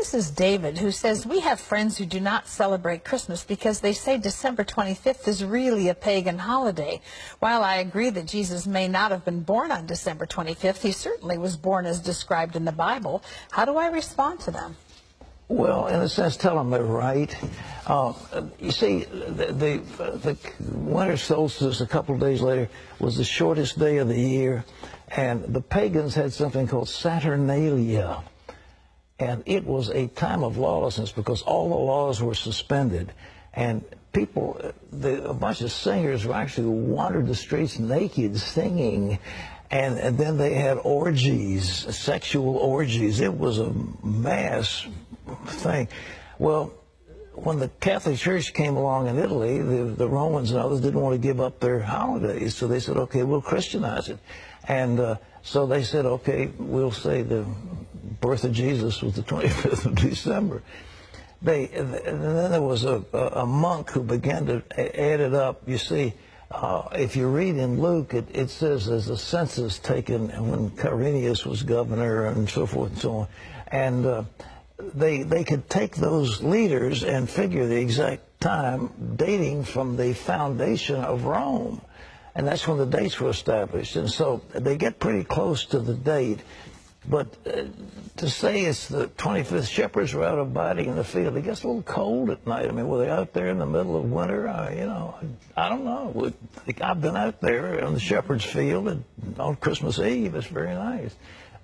This is David, who says, we have friends who do not celebrate Christmas because they say December 25th is really a pagan holiday. While I agree that Jesus may not have been born on December 25th, he certainly was born as described in the Bible. How do I respond to them? Well, in a sense, tell them they're right. You see, the winter solstice a couple of days later was the shortest day of the year, and the pagans had something called Saturnalia. And it was a time of lawlessness because all the laws were suspended. And people, a bunch of singers actually wandered the streets naked singing. And then they had orgies, sexual orgies. It was a mass thing. Well, when the Catholic Church came along in Italy, the Romans and others didn't want to give up their holidays. So they said, okay, we'll Christianize it. And so they said, okay, we'll say the birth of Jesus was the 25th of December. And then there was a monk who began to add it up. You see, if you read in Luke, it says there's a census taken when Quirinius was governor and so forth and so on. And they could take those leaders and figure the exact time dating from the foundation of Rome. And that's when the dates were established. And so they get pretty close to the date. But to say it's the 25th, shepherds were out abiding in the field. It gets a little cold at night. I mean, were they out there in the middle of winter? You know, I don't know. I've been out there on the shepherd's field on Christmas Eve. It's very nice.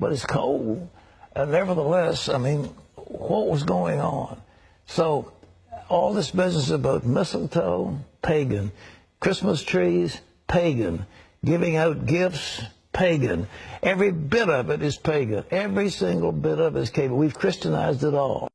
But it's cold. Nevertheless, I mean, what was going on? So all this business about mistletoe, pagan. Christmas trees, pagan. Giving out gifts, pagan. Every bit of it is pagan. Every single bit of it is pagan. We've Christianized it all.